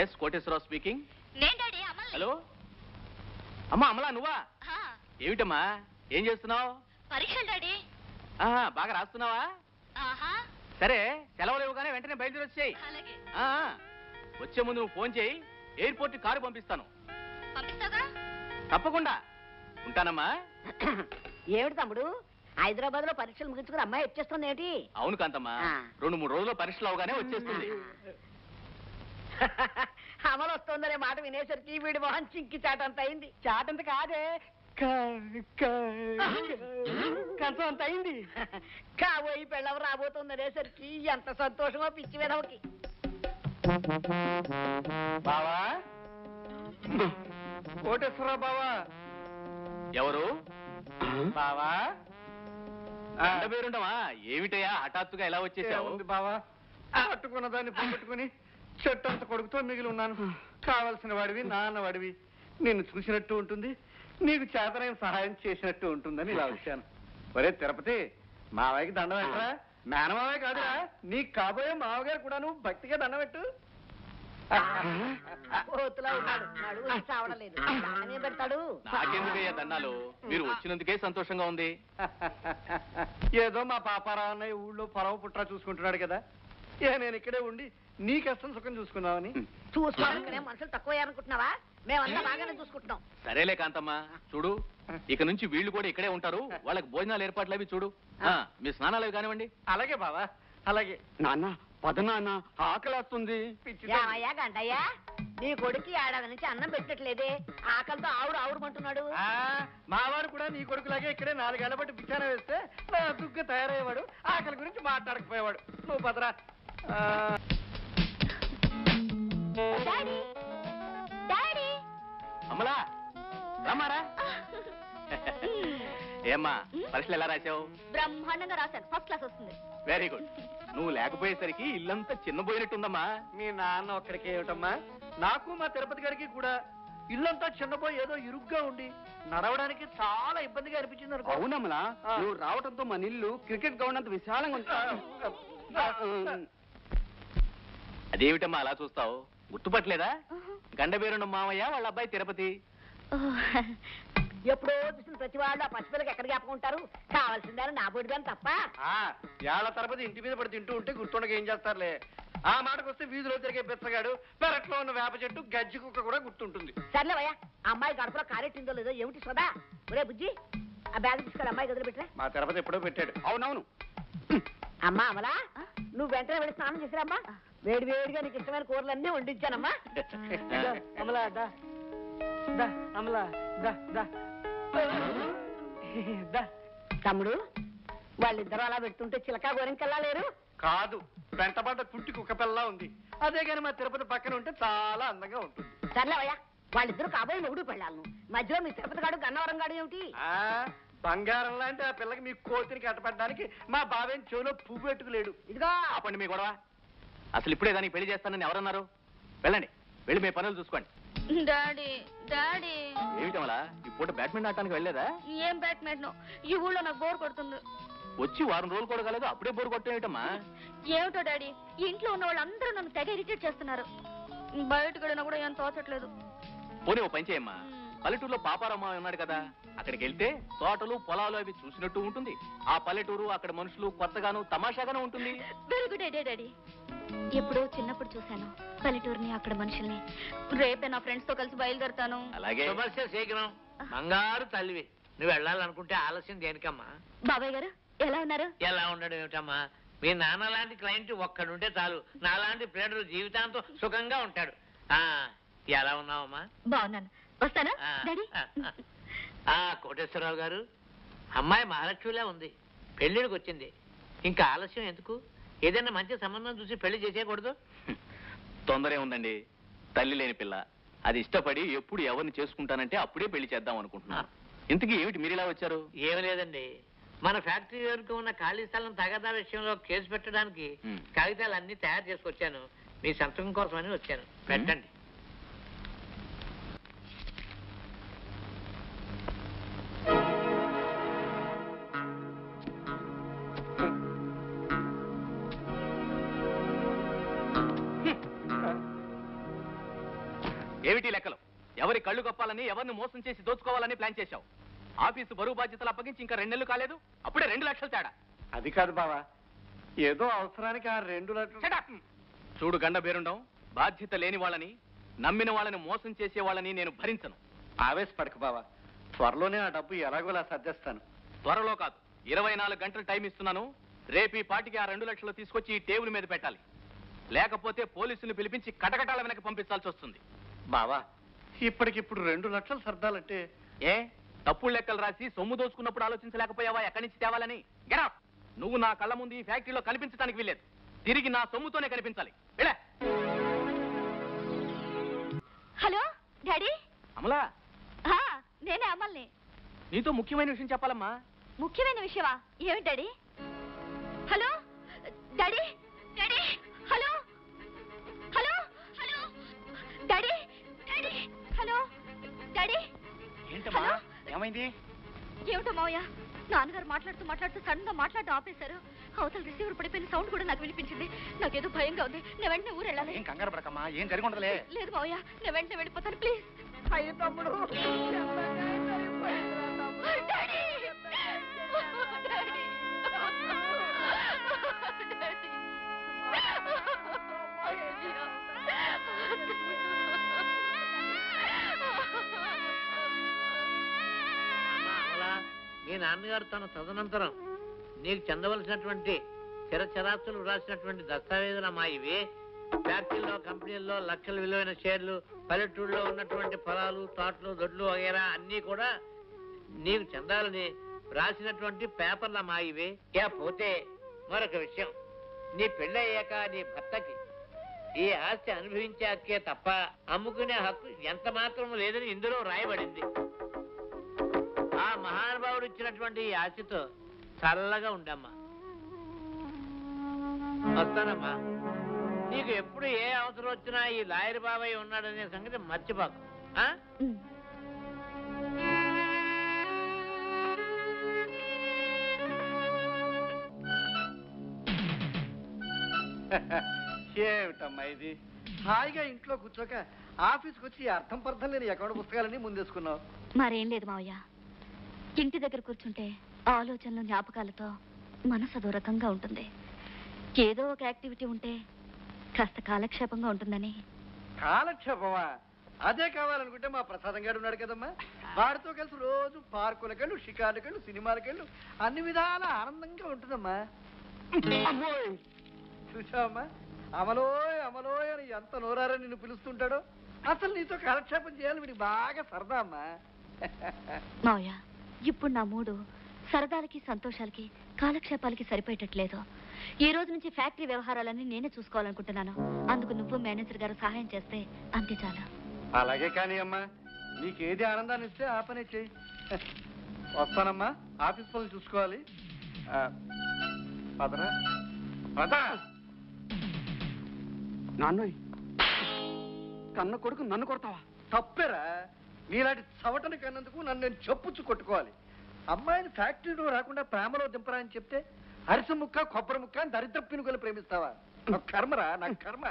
Yes Koteswararao speaking. Hello అమ్మా, అమలా నువ్వా? ఏమిటమ్మా ఏం చేస్తున్నావు? పరీక్షలు డాడీ. బాగా రాస్తున్నావా? సరే సెలవులు ఇవ్వగానే వెంటనే బయలుదేరి వచ్చేయి. వచ్చే ముందు నువ్వు ఫోన్ చేయి, ఎయిర్పోర్ట్ కారు పంపిస్తాను. తప్పకుండా. ఉంటానమ్మా. ఏమిటి తమ్ముడు, హైదరాబాద్ లో పరీక్షలు ముగించుకుని అమ్మాయి వచ్చేస్తుంది ఏంటి? అవును కాంతమ్మా, 2-3 రోజుల్లో పరీక్షలు అవగానే వచ్చేస్తుంది. అమలు వస్తుందనే మాట వినేసరికి వీడి మొహం చింకి చాటంత అయింది. చాటంత కాదే, కంచం అంత అయింది. కాబోయి పెళ్ళవ రాబోతుందనేసరికి ఎంత సంతోషమో పిచ్చి విధవకి. బావా, కోటేశ్వరరావు బావా. ఎవరు బావా? పేరుండవా? ఏమిటయా హఠాత్తుగా ఎలా వచ్చేసావు? బావా, పట్టుకున్న దాన్ని పోగొట్టుకుని చెట్టంత కొడుకుతో మిగిలి ఉన్నాను. కావలసిన వాడివి, నాన్న వాడివి, నిన్ను చూసినట్టు ఉంటుంది, నీకు చేతనైన సహాయం చేసినట్టు ఉంటుందని ఇలా వచ్చాను. ఒరే తిరుపతి, మావయ్యకి దండం పెట్టరా. మేనమావే కాదురా, నీకు కాబోయే మావగారు కూడా నువ్వు భక్తిగా దండం పెట్టు. నాకెందుకయ్యా దండాలు? మీరు వచ్చినందుకే సంతోషంగా ఉంది. ఏదో మా పాపారావు అన్నయ్య ఊళ్ళో పొరవ పుట్రా చూసుకుంటున్నాడు కదా, నేను ఇక్కడే ఉండి నీ కష్టం సుఖం చూసుకున్నావని. చూసుకోవాలనుకునే మనుషులు తక్కువ అనుకుంటున్నావా? మేమంతా బాగానే చూసుకుంటున్నాం. సరేలే కాంతమ్మా, చూడు ఇక నుంచి వీళ్ళు కూడా ఇక్కడే ఉంటారు. వాళ్ళకి భోజనాలు ఏర్పాట్లు అవి చూడు. మీ స్నానాలు అవి కానివ్వండి. అలాగే బావా, అలాగే. నాన్న పద నాన్న, ఆకలేస్తుంది. గంటయ్యా, నీ కొడుకు ఏడాది నుంచి అన్నం పెట్టట్లేదే, ఆకలితో ఆవురు మావాడు కూడా నీ కొడుకులాగే ఇక్కడే 4 ఏళ్ల బట్టి బిచ్చాన వేస్తే దుగ్గా తయారయ్యేవాడు, ఆకలి గురించి మాట్లాడకపోయేవాడు. నువ్వు పదరా. అమలా రమ్మారా. ఏమ్మా పరీక్షలు ఎలా రాశావు? బ్రహ్మాండంగా రాశాను, ఫస్ట్ క్లాస్ వస్తుంది. Very good. నువ్వు లేకపోయేసరికి ఇల్లంతా చిన్నపోయినట్టుందమ్మా. మీ నాన్న ఒక్కడికి ఏమిటమ్మా, నాకు మా తిరుపతి గారికి కూడా ఇల్లంతా చిన్నపోయి ఏదో ఇరుగ్గా ఉండి నడవడానికి చాలా ఇబ్బందిగా అనిపించింది అనుకో. అవునమ్మలా, నువ్వు రావడంతో మన ఇల్లు క్రికెట్ గ్రౌండ్ అంత విశాలంగా ఉంటుంది. అదేమిటమ్మా అలా చూస్తావు? గుర్తుపట్టలేదా? గండబేరున్న మామయ్య వాళ్ళ అబ్బాయి తిరుపతి. ఎప్పుడో చూసిన ప్రతి వాళ్ళు ఆ పసిపిల్లకి ఎక్కడ జ్ఞాపకం ఉంటారు? కావాల్సిందని నా బొడిదాన్ని తప్ప. ఏళ్ల తరబడి ఇంటి మీద పడి తింటూ ఉంటే గుర్తుండగా ఏం చేస్తారులే. ఆ మాటకు వస్తే వీధిలో తిరిగే బెచ్చగాడు, పెరట్లో ఉన్న వేప చెట్టు, గజ్జి కుక్క కూడా గుర్తుంటుంది. సర్లేవయ్యా, అమ్మాయి గడపలో కారెట్టిందో లేదో ఏమిటి సోదా? ఒరే బుజ్జి, ఆ బ్యాగ్ తీసుకెళ్ళి అమ్మాయి గదిలో పెట్టరా. మా తిరుపతి ఎప్పుడో పెట్టాడు. అవునవును. అమ్మా అమలా, నువ్వు వెంటనే వెళ్ళి స్నానం చేసిరమ్మా. వేడి వేడిగా నీకు ఇష్టమైన కూరలన్నీ వండించానమ్మా. అమలా దా, అమలా దా దా. తమ్ముడు, వాళ్ళిద్దరూ అలా పెడుతుంటే చిలకా గోరింకల్లా లేరు? కాదు, వెంటబడ్డ కుంటి కుక్క పిల్ల ఉంది. అదే గాని మా తిరుపతి పక్కన ఉంటే చాలా అందంగా ఉంటుంది. సర్లేవయ్యా, వాళ్ళిద్దరూ కాబోయే మొగుడు పెళ్ళాలను, మధ్యలో మీ తిరుపతి గాడు గన్నవరం గాడు ఏమిటి? బంగారం లాంటి ఆ పిల్లకి మీ కోతిని కట్టబడ్డానికి మా బావేం చెవిలో పువ్వు పెట్టుకులేడు. ఇదిగో ఆపండి మీ గొడవ. అసలు ఇప్పుడే దానికి పెళ్లి చేస్తానని ఎవరన్నారు? వెళ్ళండి, వెళ్ళి మీ పనులు చూసుకోండి. డాడీ డాడీ, ఏమిటమలా ఈ పూట బ్యాడ్మింటన్ ఆడటానికి వెళ్ళలేదా? ఏం బ్యాడ్మింటన్, ఈ ఊళ్ళో నాకు బోర్ కొడుతుంది. వచ్చి వారం రోజులు కూడా కాలేదు, అప్పుడే బోర్ కొట్టేయటమ్మా. ఏమిటో డాడీ, ఇంట్లో ఉన్న వాళ్ళందరూ నన్ను తెగ ఇరిటేట్ చేస్తున్నారు. బయటకు వెళ్ళినా కూడా ఏం తోచట్లేదు. పోనీ ఓ పని చేయమ్మా, పల్లెటూరులో పాపారమ్మ ఉన్నాడు కదా, అక్కడికి వెళ్తే తోటలు పొలాలు అవి చూసినట్టు ఉంటుంది. ఆ పల్లెటూరు, అక్కడ మనుషులు కొత్తగాను తమాషాగాను ఉంటుంది. Very good idea daddy. ఎప్పుడో చిన్నప్పుడు చూశాను పల్లెటూరుని, అక్కడ మనుషుల్ని. రేపే నా ఫ్రెండ్స్ తో కలిసి బయలుదేరుతాను. అలాగే. శీఘ్రం బంగారు తల్లివి, నువ్వు వెళ్ళాలనుకుంటే ఆలస్యం దేనికమ్మా? బాబాయ్ గారు ఎలా ఉన్నారు? ఎలా ఉండడం ఏమిటమ్మా, మీ నాన్న లాంటి క్లయింట్ ఒక్కడుంటే చాలు, నాలాంటి ప్లేడరు జీవితాంతం సుఖంగా ఉంటాడు. ఎలా ఉన్నావమ్మా? బాగున్నాను, వస్తానా డాడీ? కోటేశ్వరరావు గారు, అమ్మాయి మహాలక్ష్మిలా ఉంది, పెళ్లిడికి వచ్చింది, ఇంకా ఆలస్యం ఎందుకు? ఏదైనా మంచి సంబంధం చూసి పెళ్లి చేసేయకూడదు? తొందరే ఉందండి, తల్లి లేని పిల్ల, అది ఇష్టపడి ఎప్పుడు ఎవరిని చేసుకుంటానంటే అప్పుడే పెళ్లి చేద్దాం అనుకుంటున్నా. ఇంతకీ ఏమిటి మీరు ఇలా వచ్చారు? ఏమి లేదండి, మన ఫ్యాక్టరీ వరకు ఉన్న ఖాళీ స్థలం తగదా విషయంలో కేసు పెట్టడానికి కాగితాలు అన్ని తయారు చేసుకొచ్చాను. మీ సంతకం కోసమని వచ్చాను, పెట్టండి. ఏమిటి లెక్కలు? ఎవరి కళ్ళు కప్పాలని, ఎవరిని మోసం చేసి దోచుకోవాలని ప్లాన్ చేశావు. ఆఫీసు బరువు బాధ్యతలు అప్పగించి ఇంకా 2 నెలలు కాలేదు, అప్పుడే 2 లక్షలు తేడా. అది కాదు బావా, ఏదో అవసరానికి ఆ 2 లక్షలు. Shut up! చూడు గండ బేరుండం, బాధ్యత లేని వాళ్ళని, నమ్మిన వాళ్ళని మోసం చేసే వాళ్ళని నేను భరించను. ఆవేశపడకు బావా, త్వరలోనే ఆ డబ్బు ఎలాగోలా సర్దేస్తాను. త్వరలో కాదు, 24 గంటలు టైం ఇస్తున్నాను. రేపు ఈ పాటికి ఆ 2 లక్షలు తీసుకొచ్చి ఈ టేబుల్ మీద పెట్టాలి. లేకపోతే పోలీసులు పిలిపించి కటకటాల వెనక పంపించాల్సి వస్తుంది. బావా, ఇప్పటికిప్పుడు 2 లక్షలు సర్దాలంటే ఏ తప్పుడు లెక్కలు రాసి సొమ్ము దోచుకున్నప్పుడు ఆలోచించలేకపోయావా ఎక్కడి నుంచి తేవాలని? Get out! నువ్వు నా కళ్ళ ముందు ఈ ఫ్యాక్టరీలో కనిపించడానికి వీల్లేదు. తిరిగి నా సొమ్ముతోనే కనిపించాలి. వెళ్ళే. Hello daddy. అమలా, నేనే అమల్ని. నీతో ముఖ్యమైన విషయం చెప్పాలమ్మా. ముఖ్యమైన విషయమా? ఏమిటి daddy? Hello daddy. Daddy hello. Hello hello daddy. Daddy hello. Daddy. ఏంటమ్మా, ఏమైంది? ఏమిటో మావయ్య, నాన్నగారు మాట్లాడుతూ సడన్ గా మాట్లాడటం ఆపేశారు. అవతల రిసీవర్ పడిపోయిన సౌండ్ కూడా నాకు వినిపించింది. నాకేదో భయంగా ఉంది. నేను వెంటనే ఊరు వెళ్ళాలి. ఏం కంగారు పడకమ్మా, ఏం జరిగి ఉండదులే. లేదు మావయ్య, నేను వెంటనే వెళ్ళిపోతాను ప్లీజ్. అయ్యో తమ్ముడు, డాడీ. మీ నాన్నగారు తన తదనంతరం నీకు చెందవలసినటువంటి చిరచరాస్తులు రాసినటువంటి దస్తావేజులమ్మా ఇవి. ఫ్యాక్టరీలో, కంపెనీల్లో లక్షల విలువైన షేర్లు, పల్లెటూళ్ళలో ఉన్నటువంటి పొలాలు, తోటలు, దొడ్లు వగేరా అన్నీ కూడా నీకు చెందాలని రాసినటువంటి పేపర్లమ్మా ఇవి. పోతే మరొక విషయం, నీ పెళ్ళయ్యాక నీ భర్తకి ఈ ఆస్తి అనుభవించే హక్కే తప్ప అమ్ముకునే హక్కు ఎంత మాత్రం లేదని ఇందులో రాయబడింది. ఆ మహానుభావుడు ఇచ్చినటువంటి ఈ ఆశతో చల్లగా ఉండమ్మా. వస్తానమ్మా. నీకు ఎప్పుడు ఏ అవసరం వచ్చినా ఈ లాయర్ బాబాయ్ ఉన్నాడనే సంగతి మర్చిపోకు. ఏమిటమ్మా ఇది? హాయిగా ఇంట్లో కూర్చోక ఆఫీస్కి వచ్చి అర్థం పర్థం లేని అకౌంట్ పుస్తకాలన్నీ ముందేసుకున్నావు. మరేం లేదు మావయ్య, ఇంటి దగ్గర కూర్చుంటే ఆలోచనలు, జ్ఞాపకాలతో మనసు అదో రకంగా ఉంటుంది. ఏదో ఒక యాక్టివిటీ ఉంటే కాస్త కాలక్షేపంగా ఉంటుందని. కాలక్షేపమా? అదే కావాలనుకుంటే మా ప్రసాదం గారు ఉన్నాడు కదమ్మా, వాడితో కలిసి రోజు పార్కులకెళ్ళు, షికార్లకెళ్ళు, సినిమాలకెళ్ళు, అన్ని విధాల ఆనందంగా ఉంటుందమ్మా. అమ్మోయ్, చూసావమ్మా, అమలోయ్ అమలోయ్ అని ఎంత నోరారని నిన్ను పిలుస్తుంటాడో. అసలు నీతో కాలక్షేపం చేయాలి వీడికి బాగా సరదా అమ్మా. మావయ్య, ఇప్పుడు నా మూడు సరదాలకి, సంతోషాలకి, కాలక్షేపాలకి సరిపోయేటట్లేదు. ఈ రోజు నుంచి ఫ్యాక్టరీ వ్యవహారాలన్నీ నేనే చూసుకోవాలనుకుంటున్నాను. అందుకు నువ్వు మేనేజర్ గారు సహాయం చేస్తే అంతే చాలు. అలాగే కానీ అమ్మా, నీకేది ఆనందాన్ని ఇస్తే ఆ పనే చెయ్యి. వస్తానమ్మా, ఆఫీస్ పనులు చూసుకోవాలి. పదరా పద. నాన్నోయ్, కన్న కొడుకు నన్ను కొడతావా? తప్పేరా, నీలాంటి చవటని కన్నందుకు నన్ను నేను చెప్పుచ్చు కొట్టుకోవాలి. అమ్మాయిని ఫ్యాక్టరీలో రాకుండా ప్రేమలో దింపరా అని చెప్తే అరిసె ముక్క, కొబ్బరి ముక్క అని దరిద్ర పినుకలు ప్రేమిస్తావా? నాకు కర్మరా, నాకు కర్మ.